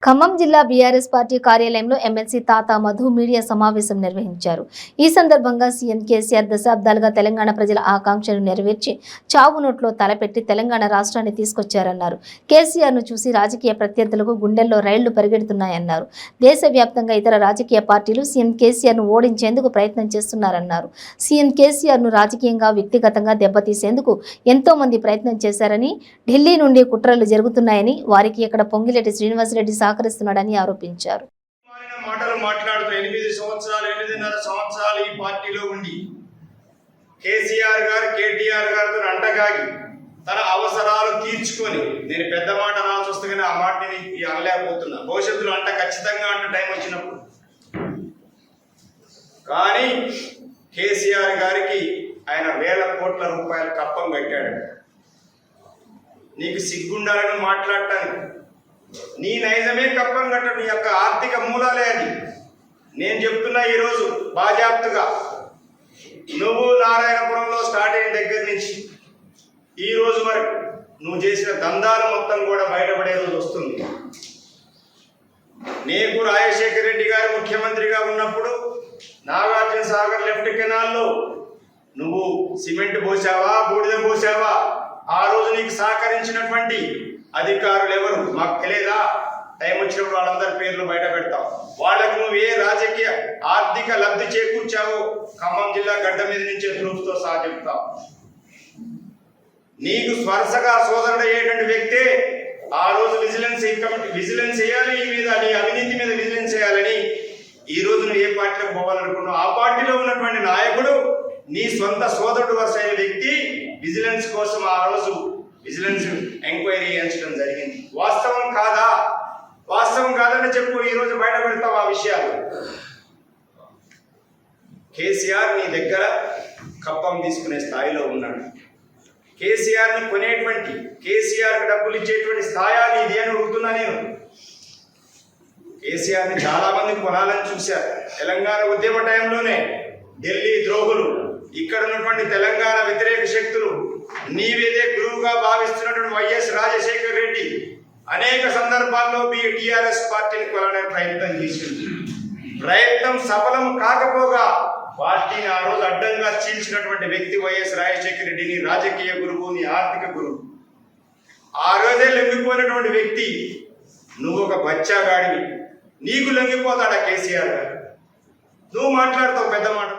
ఖమ్మం జిల్లా BRS party కార్యాలయంలో MLC తాతా మధు మీడియా సమావేశం నిర్వహించారు. ఈ సందర్భంగా సీఎం కేసీఆర్ దశాబ్దాలుగా తెలంగాణ ప్రజల ఆకాంక్షలు నెరవేర్చి చావు నోట్లో తలపెట్టి తెలంగాణ రాష్ట్రాన్ని తీసుకొచ్చారన్నారు. కేసీఆర్ ను చూసి రాజకీయ ప్రత్యర్థులకు గుండెల్లో రైళ్లు పరిగెడుతున్నాయన్నారు. దేశవ్యాప్తంగా ఇతర రాజకీయ పార్టీలు సీఎం కేసీఆర్ ను ఓడించేందుకు ప్రయత్నం చేస్తున్నారన్నారు. సీఎం కేసీఆర్ ను రాజకీయంగా వ్యక్తిగతంగా దెబ్బతీసేందుకు ఎంతో మంది ప్రయత్నం చేశారని, ఢిల్లీ నుండి కుట్రలు జరుగుతున్నాయని, వారికి ఇక్కడ పొంగిలేటి శ్రీనివాసరెడ్డి సహకరిస్తున్నాడని ఆరోపించారు. మాటలు మాట్లాడుతూ 8.5 సంవత్సరాలు ఈ పార్టీలో ఉండి కేసీఆర్ గారు కేటీఆర్ గారితో అంటగాగి తన అవసరాలు తీర్చుకొని, నేను పెద్ద మాట రాల్సి వస్తే కానీ ఆ మాటని అనలేకపోతున్నా, భవిష్యత్తులో అంట ఖచ్చితంగా అంట టైం వచ్చినప్పుడు. కానీ కేసీఆర్ గారికి ఆయన వేల కోట్ల రూపాయల కప్పం కట్టాడు. నీకు సిగ్గుండాలని మాట్లాడటానికి, నీ నైజమే కప్పం కట్టడం, నీ యొక్క ఆర్థిక మూలాలే అది. నేను చెప్తున్నా ఈరోజు బాజాప్తుగా, నువ్వు నారాయణపురంలో స్టార్ట్ అయిన దగ్గర నుంచి ఈ రోజు వరకు నువ్వు చేసిన దందాలు మొత్తం కూడా బయటపడే రోజు వస్తుంది. నీకు రాజశేఖర రెడ్డి గారు ముఖ్యమంత్రిగా ఉన్నప్పుడు నాగార్జున సాగర్ లెఫ్ట్ కెనాల్లో నువ్వు సిమెంట్ పోసావా, బూడిద పోసావా? ఆ రోజు నీకు సహకరించినటువంటి అధికారులు ఎవరు మాకు తెలియదా? టైం వచ్చినప్పుడు వాళ్ళందరి పేర్లు బయట పెడతావు. వాళ్ళకు నువ్వు ఏ రాజకీయ ఆర్థిక లబ్ధి చేకూర్చావో ఖమ్మం జిల్లా గడ్డ మీద నుంచే ప్రూఫ్తో సహా చెప్తావు. నీకు స్వరసగా సోదరుడు అయ్యేటువంటి వ్యక్తే ఆ రోజు విజిలెన్స్ చేయాలి, ఈ మీద నీ అవినీతి మీద విజిలెన్స్ చేయాలని ఈ రోజు నువ్వు ఏ పార్టీలకు పోవాలనుకున్నావు ఆ పార్టీలో ఉన్నటువంటి నాయకుడు నీ సొంత సోదరుడు వరుస అయిన వ్యక్తి విజిలెన్స్ కోసం ఆ రోజు విజిలెన్స్ ఎంక్వైరీ చేయించడం జరిగింది. వాస్తవం కాదా? వాస్తవం కాదని చెప్పు, ఈరోజు బయట పెడతావు ఆ విషయాలు. కేసీఆర్ నీ దగ్గర కప్పం తీసుకునే స్థాయిలో ఉన్నాడు. కేసీఆర్ని కొనేటువంటి, కేసీఆర్కి డబ్బులు ఇచ్చేటువంటి స్థాయి నీది అని అడుగుతున్నా నేను. కేసీఆర్ని చాలా మంది కొనాలని చూశారు. తెలంగాణ ఉద్యమ టైంలోనే ఢిల్లీ ద్రోహులు, ఇక్కడ ఉన్నటువంటి తెలంగాణ వ్యతిరేక శక్తులు, నీవేదే గురువుగా భావిస్తున్నటువంటి వైఎస్ రాజశేఖర రెడ్డి అనేక సందర్భాల్లో టీఆర్ఎస్ పార్టీని కొనడానికి ప్రయత్నం చేసింది. ప్రయత్నం సఫలం కాకపోగా పార్టీని ఆ రోజు అడ్డంగా చీల్చినటువంటి వ్యక్తి వైఎస్ రాజశేఖర రెడ్డి, నీ రాజకీయ గురువు, నీ ఆర్థిక గురువు. ఆ రోజే లొంగిపోయినటువంటి వ్యక్తి నువ్వు ఒక బచ్చాగాడివి. నీకు లొంగిపోతాడా కేసీఆర్ గారు? నువ్వు మాట్లాడతావు పెద్ద మాట.